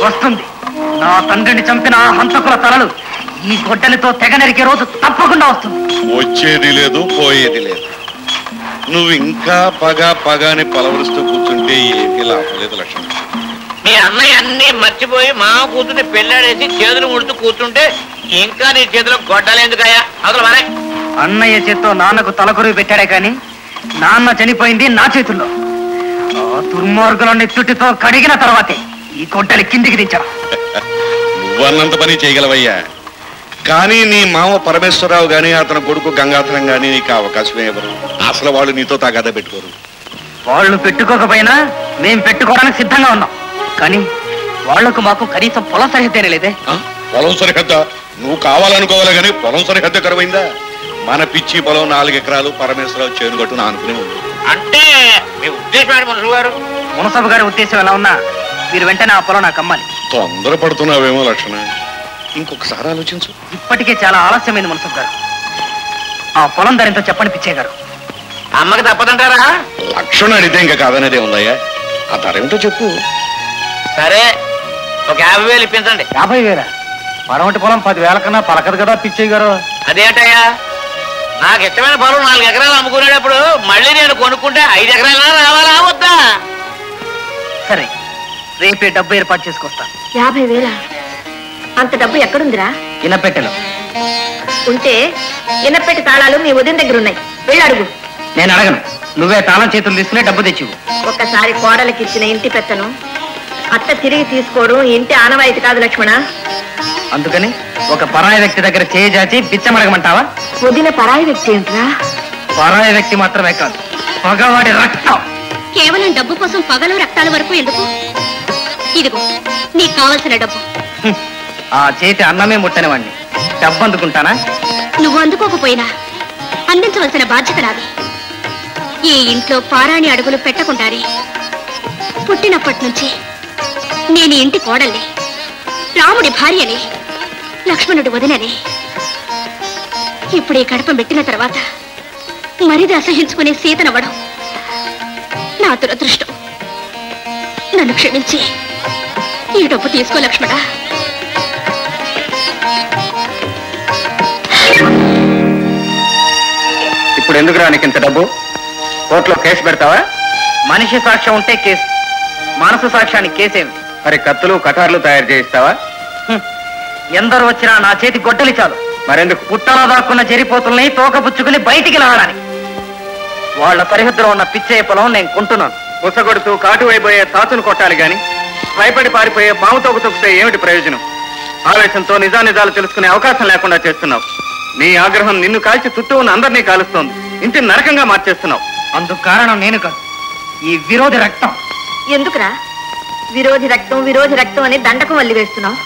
వస్తుంది. నా తండ్రిని చంపిన ఆ హంతకుల తలలు ఈ గొడ్డలితో తెగ నరికే రోజు తప్పకుండా వస్తుంది. వచ్చేది లేదు, పోయేది లేదు. నువ్వు ఇంకా పగాని పలవరుస్తూ కూర్చుంటే ఏమీ లాభం లేదు లక్ష్మణ్. మీ అన్నయ్య అన్ని మర్చిపోయి మామ కూతుర్ని పెళ్ళాడేసి చేతులు ముడుతూ కూర్చుంటే ఇంకా నీ చేతిలో గొడ్డలు ఎందుకయ్యా? అసలు మరే అన్నయ్య చేత్తో నాన్నకు తలకొరువు పెట్టాడే కాని నాన్న చనిపోయింది నా చేతుల్లో. ఆ దుర్మార్గులని తుట్టితో కడిగిన తర్వాతే ఈ గొడ్డలి కిందికి దించాను. నువ్వన్నంత పని చేయగలవయ్యా, కానీ నీ మామ పరమేశ్వరరావు గాని అతని కొడుకు గంగాధరం గాని నీకు అవకాశమే ఎవరు? అసలు వాళ్ళు నీతో తగాదా పెట్టుకోరు. వాళ్ళు పెట్టుకోకపోయినా మేం పెట్టుకోవడానికి సిద్ధంగా ఉన్నాం. కానీ వాళ్లకు మాకు కనీసం పొలం సరిహద్దేనే లేదే. పొలం సరిహద్ద నువ్వు కావాలనుకోవాలి గానీ పొలం సరిహద్ద కరువైందా? మన పిచ్చి పొలం 4 ఎకరాలు పరమేశ్వరరావు చేను కట్టును అనుకునే ఉంది. అంటే మీ ఉద్దేశం మునసబు గారు? మునసబు గారి ఉద్దేశం ఎలా ఉన్నా మీరు వెంటనే ఆ పొలం నాకు అమ్మాలి. తొందరపడుతున్నావేమో లక్షణ, ఇంకొకసారి ఆలోచించు. ఇప్పటికే చాలా ఆలస్యమైంది మునసబు గారు. ఆ పొలం ధర ఎంతో చెప్పండి పిచ్చయ్య గారు. అమ్మకి తప్పదంటారా? లక్షణ అడిగితే ఇంకా కాదనేదే ఉందయ్యా. ఆ ధర ఏమిటో చెప్పు. సరే, ఒక 50,000 ఇప్పించండి. 50,000? మరొకటి పొలం 10,000 కన్నా పలకదు కదా పిచ్చయ్య గారు. అదేంటయ్యా, నాకు ఇష్టమైన పొలం 4 ఎకరాలు అమ్ముకునేటప్పుడు మళ్ళీ నేను కొనుక్కుంటే 5 ఎకరాలు రావాలా వద్దా? సరే, రేపే డబ్బు ఏర్పాటు చేసుకొస్తాను. 50,000? అంత డబ్బు ఎక్కడుందిరా? ఇనపెట్టెలో ఉంటే ఇనపెట్టి తాళాలు మీ ఉదయం దగ్గర ఉన్నాయి, వెళ్ళి అడుగు. నేను అడగను, నువ్వే తాళం చేతులు తీసుకునే డబ్బు తెచ్చివు. ఒక్కసారి కోడలకి ఇచ్చిన ఇంటి పెత్తను అత్త తిరిగి తీసుకోవడం ఇంటి ఆనవాయితీ కాదు లక్ష్మణ. అందుకని ఒక పరాయి వ్యక్తి దగ్గర చేయి చాచి బిచ్చమడగమంటావా? వదిన పరాయి వ్యక్తి ఏంట్రా? పరాయి వ్యక్తి మాత్రమే కాదు, పగవాడి రక్తం. కేవలం డబ్బు కోసం పగలు రక్తాల వరకు ఎందుకు? ఇదిగో నీకు కావలసిన డబ్బు. ఆ చేతి అన్నమే ముట్టనివాణ్ణి డబ్బు అందుకుంటానా? నువ్వు అందుకోకపోయినా అందించవలసిన బాధ్యత నాది. ఈ ఇంట్లో పారాణి అడుగులు పెట్టకుండానే పుట్టినప్పటి నుంచి నేను ఇంటి కోడల్ని, రాముడి భార్యని, లక్ష్మణుడి వదినని. ఇప్పుడు ఈ కడప పెట్టిన తర్వాత మరిది అసహించుకునే సీతనవ్వడం నా దురదృష్టం. నన్ను క్షమించి ఈ డబ్బు తీసుకో లక్ష్మణ. ఇప్పుడు ఎందుకు రానికి ఇంత డబ్బు? కోర్టులో కేసు పెడతావా? మనిషి సాక్ష్యం ఉంటే కేసు, మనసు సాక్ష్యానికి కేసేమి? మరి కత్తులు కటార్లు తయారు చేయిస్తావా? ఎందరు వచ్చినా నా చేతి గొడ్డలి చాలు. మరెందుకు? పుట్టలో దాక్కున్న జరిపోతుల్ని తోకపుచ్చుకుని బయటికి లాగడానికి. వాళ్ల సరిహద్దులో ఉన్న పిచ్చయ్య పొలం నేను కొంటున్నాను. ఉసగొడుతూ కాటు వైపోయే తాచును కొట్టాలి గాని భయపడి పారిపోయే పాము తోక తొక్కితే ఏమిటి ప్రయోజనం? ఆవేశంతో నిజానిజాలు తెలుసుకునే అవకాశం లేకుండా చేస్తున్నావు. నీ ఆగ్రహం నిన్ను కాల్చి చుట్టూ ఉన్న అందరినీ కాలుస్తోంది. ఇంటిని నరకంగా మార్చేస్తున్నావు. అందుకు కారణం నేను కాదు, ఈ విరోధి రక్తం. ఎందుకురా విరోధి రక్తం అని దండకం వల్లి వేస్తున్నావు?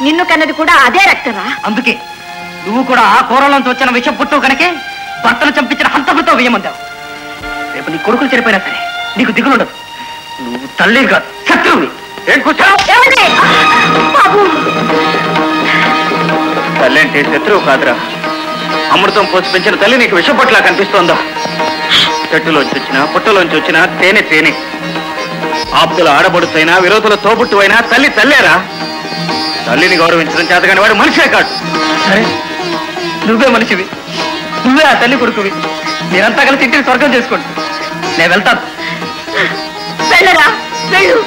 నిన్ను కన్నది కూడా అదే రక్తరా? అందుకే నువ్వు కూడా ఆ కూరలోంచి వచ్చిన విషం పుట్టు కనుకే భర్తను చంపించిన హంతకులతో వేయమంటావు. రేపు నీ కొడుకులు చనిపోయినా సరే నీకు దిగులుండదు. నువ్వు తల్లి కాదు, శత్రువుని. ఏం కూర్చోవు? తల్లి అంటే శత్రువు కాదురా, అమృతం పోసి పెంచిన తల్లి నీకు విషం పట్ల కనిపిస్తోందా? చెట్టులోంచి వచ్చినా పుట్టలోంచి వచ్చినా తేనె. ఆప్తుల ఆడబడుతైనా విరోధుల తోబుట్టు అయినా తల్లి తల్లేరా. తల్లిని గౌరవించడం చేతగాని వాడు మనిషే కాదు. సరే, నువ్వే మనిషివి, నువ్వే ఆ తల్లి కొడుకువి. మీరంతా కలిసి ఇంటిని స్వర్గం చేసుకోండి. నేను వెళ్తాను. వెళ్ళరా, వెళ్ళు.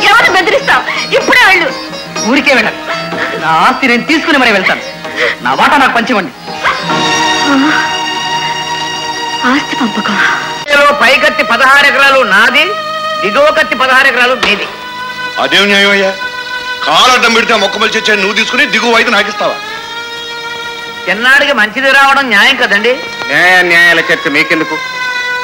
ఎవరు బెదిరిస్తావు? ఇప్పుడే వెళ్ళు. ఊరికే వెళ్ళాలి. నా ఆస్తి నేను తీసుకుని మరి వెళ్తాను. నా వాటా నాకు పంచివ్వండి. ఆస్తి పంపకం. పైకత్తి 16 ఎకరాలు నాది, దిగువ కత్తి 16 ఎకరాలు మీది. అదేం న్యాయం అయ్యా? కాలడ్డం పెడితే మొక్కమలు చచ్చా నువ్వు తీసుకుని దిగువ అయితే నాకిస్తావా? చిన్నాడికి మంచిది రావడం న్యాయం కదండి. న్యాయాల చర్చ మీకెందుకు?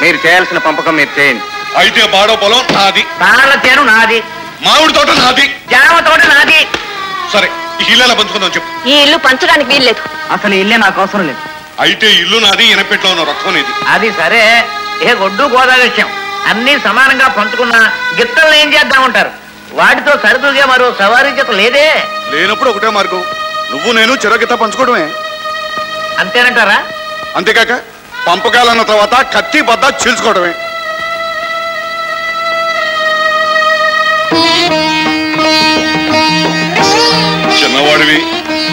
మీరు చేయాల్సిన పంపకం మీరు చేయండి. అయితే బాడో పొలం నాది, తాళ్ళ చేను నాది, మామిడి తోట నాది, జామ తోట నాది. సరే, ఈ ఇల్లు పంచుకుందాం చెప్పు. ఈ ఇల్లు పంచడానికి వీల్లేదు. అసలు ఇల్లే నాకు అవసరం లేదు. అయితే ఇల్లు నాది, ఇనపెట్లో ఉన్న రొక్కం నీది. అది సరే, ఏ గొడ్డు గోదావరి విషయం అన్ని సమానంగా పంచుకున్నా గిత్తల్ని ఏం చేద్దామంటారు? వాటితో సరితూగే మరో సవారీ చేత లేదే. లేనప్పుడు ఒకటే మార్గం, నువ్వు నేను చిరగిత పంచుకోవడమే. అంతేనంటారా? అంతేకాక పంపకాలన్న తర్వాత కత్తి బద్ద చీల్చుకోవడమే. పెద్దవాడివి,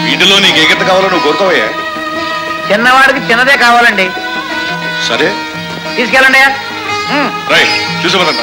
వీటిలో నీకు ఏ గిత్త కావాలో నువ్వు కోరుకోవయ్యా. చిన్నవాడికి చిన్నదే కావాలండి. సరే తీసుకెళ్ళండి. రైట్ చూసుకోదంట.